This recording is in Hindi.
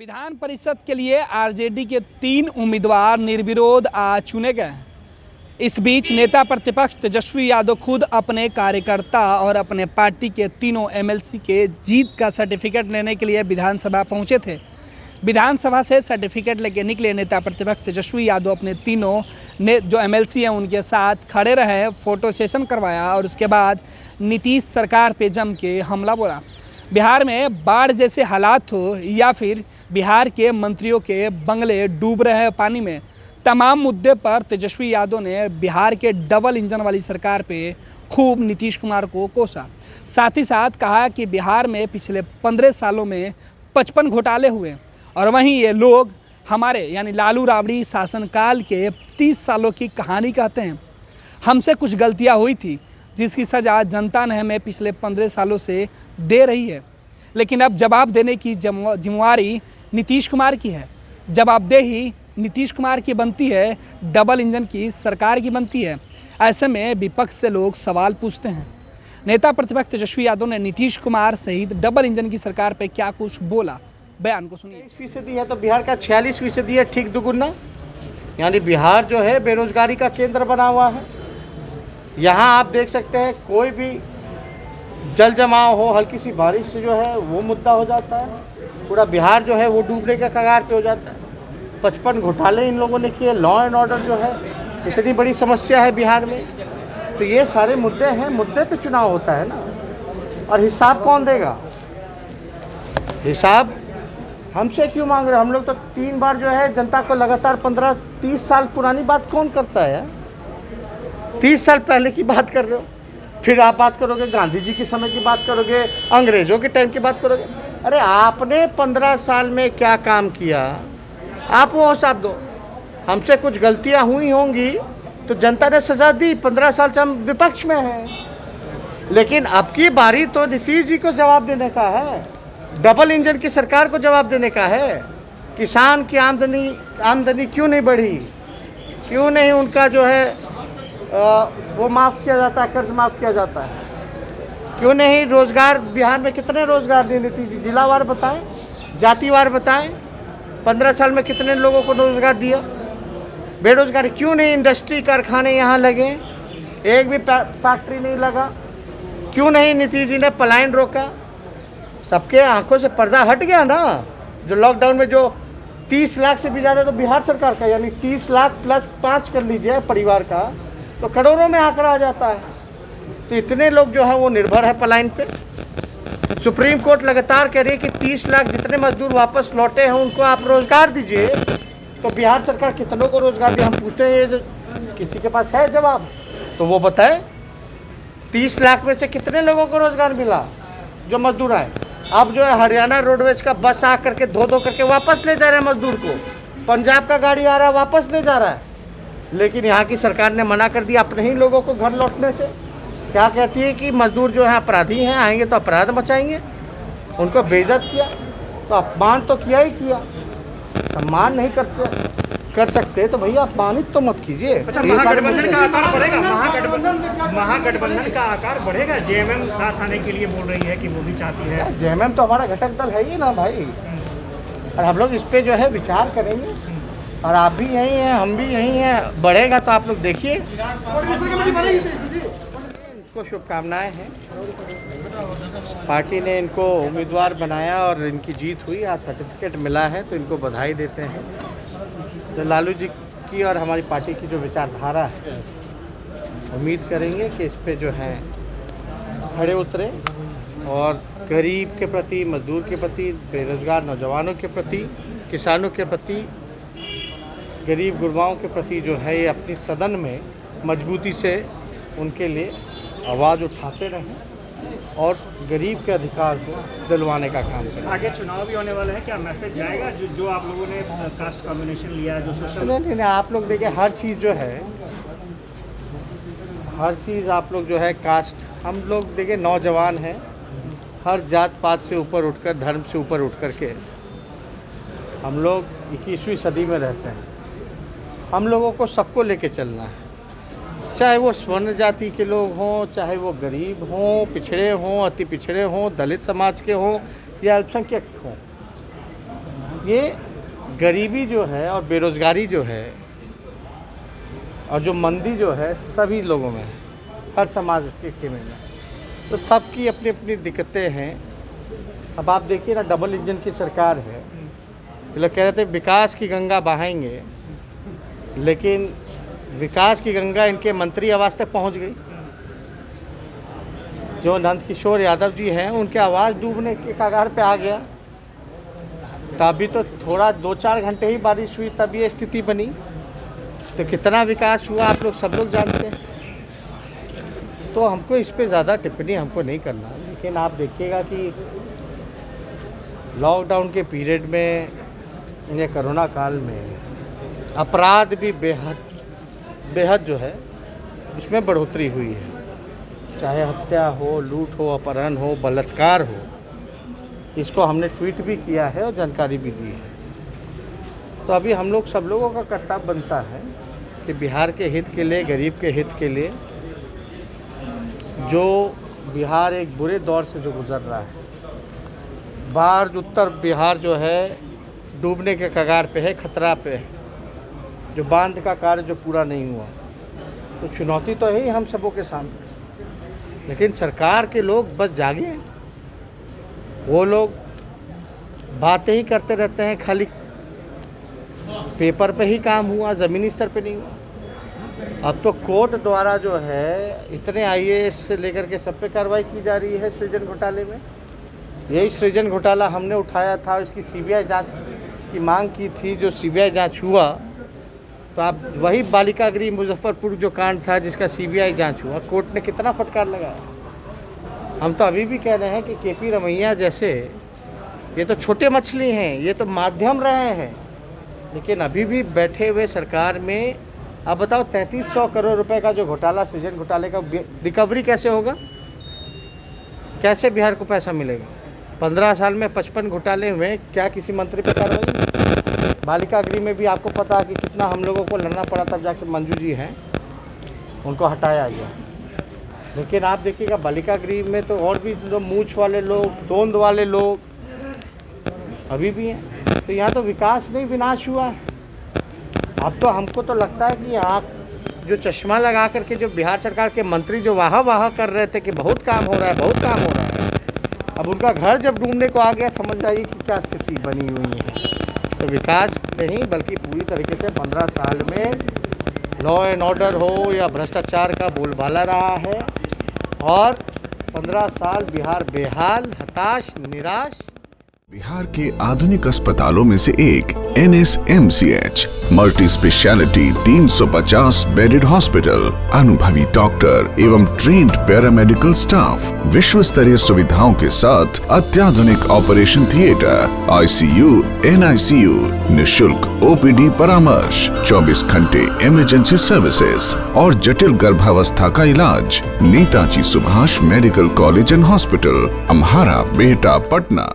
विधान परिषद के लिए आरजेडी के 3 उम्मीदवार निर्विरोध आज चुने गए हैं। इस बीच नेता प्रतिपक्ष तेजस्वी यादव खुद अपने कार्यकर्ता और अपने पार्टी के तीनों एमएलसी के जीत का सर्टिफिकेट लेने के लिए विधानसभा पहुंचे थे। विधानसभा से सर्टिफिकेट लेके निकले नेता प्रतिपक्ष तेजस्वी यादव अपने तीनों जो एमएलसी हैं उनके साथ खड़े रहे, फोटो सेशन करवाया और उसके बाद नीतीश सरकार पे जम के हमला बोला। बिहार में बाढ़ जैसे हालात हो या फिर बिहार के मंत्रियों के बंगले डूब रहे हैं पानी में, तमाम मुद्दे पर तेजस्वी यादव ने बिहार के डबल इंजन वाली सरकार पे खूब नीतीश कुमार को कोसा। साथ ही साथ कहा कि बिहार में पिछले 15 सालों में 55 घोटाले हुए और वहीं ये लोग हमारे यानी लालू राबड़ी शासनकाल के 30 सालों की कहानी कहते हैं। हमसे कुछ गलतियां हुई थी जिसकी सज़ा जनता ने हमें पिछले 15 सालों से दे रही है, लेकिन अब जवाब देने की जिम्मेवारी नीतीश कुमार की है। जवाबदेही नीतीश कुमार की बनती है, डबल इंजन की सरकार की बनती है। ऐसे में विपक्ष से लोग सवाल पूछते हैं। नेता प्रतिपक्ष तेजस्वी यादव ने नीतीश कुमार सहित डबल इंजन की सरकार पर क्या कुछ बोला, बयान को सुनिए। 23% है तो बिहार का 46% है, ठीक दुगुना। यानी बिहार जो है बेरोजगारी का केंद्र बना हुआ है। यहाँ आप देख सकते हैं कोई भी जल जमाव हो, हल्की सी बारिश से जो है वो मुद्दा हो जाता है, पूरा बिहार जो है वो डूबने के कगार पे हो जाता है। 55 घोटाले इन लोगों ने किए, लॉ एंड ऑर्डर जो है इतनी बड़ी समस्या है बिहार में। तो ये सारे मुद्दे हैं, मुद्दे पे चुनाव होता है ना। और हिसाब कौन देगा? हिसाब हमसे क्यों मांग रहे? हम लोग तो 3 बार जो है जनता को लगातार 15-30 साल पुरानी बात कौन करता है? 30 साल पहले की बात कर रहे हो, फिर आप बात करोगे गांधी जी के समय की बात करोगे, अंग्रेजों के टाइम की बात करोगे। अरे आपने 15 साल में क्या काम किया, आप वो हिसाब दो। हमसे कुछ गलतियां हुई होंगी तो जनता ने सजा दी, 15 साल से हम विपक्ष में हैं। लेकिन अब की बारी तो नीतीश जी को जवाब देने का है, डबल इंजन की सरकार को जवाब देने का है। किसान की आमदनी क्यों नहीं बढ़ी, क्यों नहीं उनका जो है वो माफ़ किया जाता है, कर्ज माफ़ किया जाता है, क्यों नहीं रोज़गार बिहार में कितने रोज़गार दिए नीतीश जी? जिलावार बताएं, जातिवार बताएं, 15 साल में कितने लोगों को रोज़गार दिया? बेरोजगारी क्यों नहीं? इंडस्ट्री कारखाने यहाँ लगे, एक भी फैक्ट्री नहीं लगा। क्यों नहीं नीतीश जी ने पलायन रोका? सबके आंखों से पर्दा हट गया ना। जो लॉकडाउन में जो 30 लाख से भी ज़्यादा तो बिहार सरकार का, यानी 30 लाख प्लस 5 कर लीजिए परिवार का, तो करोड़ों में आंकड़ा आ जाता है। तो इतने लोग जो है वो निर्भर है पलायन पे। सुप्रीम कोर्ट लगातार कह रही है कि 30 लाख जितने मजदूर वापस लौटे हैं उनको आप रोजगार दीजिए। तो बिहार सरकार कितनों को रोजगार दिया? हम पूछते हैं, ये किसी के पास है जवाब तो वो बताए। 30 लाख में से कितने लोगों को रोजगार मिला जो मजदूर आए? अब जो है हरियाणा रोडवेज का बस आ करके धो करके वापस ले जा रहे हैं मजदूर को, पंजाब का गाड़ी आ रहा है वापस ले जा रहा है। लेकिन यहाँ की सरकार ने मना कर दिया अपने ही लोगों को घर लौटने से। क्या कहती है कि मजदूर जो है अपराधी हैं, आएंगे तो अपराध मचाएंगे। उनको बेइज्जत किया तो अपमान तो किया ही किया। सम्मान नहीं कर सकते तो भैया अपमानित तो मत कीजिए। अच्छा, महागठबंधन का आकार बढ़ेगा? महागठबंधन का आकार बढ़ेगा? जेएमएम साथ आने के लिए बोल रही है कि वो भी चाहती है। जेएमएम तो हमारा घटक दल है ही ना भाई, और हम लोग इस पे जो है विचार करेंगे। और आप भी यही हैं, हम भी यही हैं। बढ़ेगा तो आप लोग देखिए। इनको शुभकामनाएं हैं, पार्टी ने इनको उम्मीदवार बनाया और इनकी जीत हुई, आज सर्टिफिकेट मिला है तो इनको बधाई देते हैं। तो लालू जी की और हमारी पार्टी की जो विचारधारा है, उम्मीद करेंगे कि इस पे जो है खड़े उतरे और गरीब के प्रति, मजदूर के प्रति, बेरोजगार नौजवानों के प्रति, किसानों के प्रति, गरीब गुरबाओं के प्रति जो है ये अपनी सदन में मजबूती से उनके लिए आवाज़ उठाते रहें और गरीब के अधिकार को दिलवाने का काम करें। आगे चुनाव भी होने वाले हैं, क्या मैसेज जाएगा जो आप लोगों ने कास्ट कॉम्बिनेशन लिया है, जो सोशल? नहीं, आप लोग देखिए हर चीज़ जो है, हर चीज़ आप लोग जो है कास्ट, हम लोग देखिए नौजवान हैं, हर जात पात से ऊपर उठकर, धर्म से ऊपर उठ कर के हम लोग 21वीं सदी में रहते हैं। हम लोगों को सबको लेके चलना है, चाहे वो स्वर्ण जाति के लोग हों, चाहे वो गरीब हों, पिछड़े हों, अति पिछड़े हों, दलित समाज के हों या अल्पसंख्यक हों। ये गरीबी जो है और बेरोज़गारी जो है और जो मंदी जो है सभी लोगों में है, हर समाज के खेमे में। तो सबकी अपनी अपनी दिक्कतें हैं। अब आप देखिए ना, डबल इंजन की सरकार है। ये लोग कह रहे थे विकास की गंगा बहाएंगे, लेकिन विकास की गंगा इनके मंत्री आवास तक पहुंच गई। जो नंद किशोर यादव जी हैं, उनके आवाज़ डूबने के कगार पे आ गया। तो अभी तो थोड़ा 2-4 घंटे ही बारिश हुई तब ये स्थिति बनी। तो कितना विकास हुआ आप लोग सब लोग जानते हैं। तो हमको इस पे ज़्यादा टिप्पणी हमको नहीं करना, लेकिन आप देखिएगा कि लॉकडाउन के पीरियड में या कोरोना काल में अपराध भी बेहद जो है उसमें बढ़ोतरी हुई है। चाहे हत्या हो, लूट हो, अपहरण हो, बलात्कार हो, इसको हमने ट्वीट भी किया है और जानकारी भी दी है। तो अभी हम लोग सब लोगों का कर्तव्य बनता है कि बिहार के हित के लिए, गरीब के हित के लिए, जो बिहार एक बुरे दौर से जो गुज़र रहा है, बाहर उत्तर बिहार जो है डूबने के कगार पे है, खतरा पे है, जो बांध का कार्य जो पूरा नहीं हुआ, तो चुनौती तो है ही हम सबों के सामने। लेकिन सरकार के लोग बस जागे हैं। वो लोग बातें ही करते रहते हैं, खाली पेपर पे ही काम हुआ, ज़मीनी स्तर पे नहीं हुआ। अब तो कोर्ट द्वारा जो है इतने IAS से लेकर के सब पे कार्रवाई की जा रही है सृजन घोटाले में। यही सृजन घोटाला हमने उठाया था, इसकी CBI जांच की मांग की थी। जो CBI जांच हुआ तो आप वही बालिका गृह मुजफ्फरपुर जो कांड था जिसका CBI जांच हुआ, कोर्ट ने कितना फटकार लगाया। हम तो अभी भी कह रहे हैं कि KP रमैया जैसे, ये तो छोटे मछली हैं, ये तो माध्यम रहे हैं, लेकिन अभी भी बैठे हुए सरकार में। अब बताओ 3300 करोड़ रुपए का जो घोटाला, सृजन घोटाले का रिकवरी कैसे होगा? कैसे बिहार को पैसा मिलेगा? 15 साल में 55 घोटाले हुए, क्या किसी मंत्री पे कार्रवाई? बालिका गृह में भी आपको पता है कि कितना हम लोगों को लड़ना पड़ा, तब जाके मंजू जी हैं उनको हटाया गया। लेकिन आप देखिएगा बालिका गृह में तो और भी जो मूछ वाले लोग, तोंद वाले लोग अभी भी हैं। तो यहाँ तो विकास नहीं, विनाश हुआ है। अब तो हमको तो लगता है कि आप जो चश्मा लगा करके जो बिहार सरकार के मंत्री जो वाह कर रहे थे कि बहुत काम हो रहा है, बहुत काम हो रहा है, अब उनका घर जब डूबने को आ गया, समझ जाइए कि क्या स्थिति बनी हुई है। तो विकास नहीं, बल्कि पूरी तरीके से 15 साल में लॉ एंड ऑर्डर हो या भ्रष्टाचार का बोलबाला रहा है। और 15 साल बिहार बेहाल, हताश, निराश। बिहार के आधुनिक अस्पतालों में से एक NSMCH multi speciality 350 bedded hospital, अनुभवी डॉक्टर एवं ट्रेन्ड पैरामेडिकल स्टाफ, विश्व स्तरीय सुविधाओं के साथ अत्याधुनिक ऑपरेशन थिएटर, ICU, NICU, निशुल्क OPD परामर्श, 24 घंटे इमरजेंसी सर्विसेज और जटिल गर्भावस्था का इलाज। Netaji Subhash medical college and hospital, Amhara, Bihta, Patna.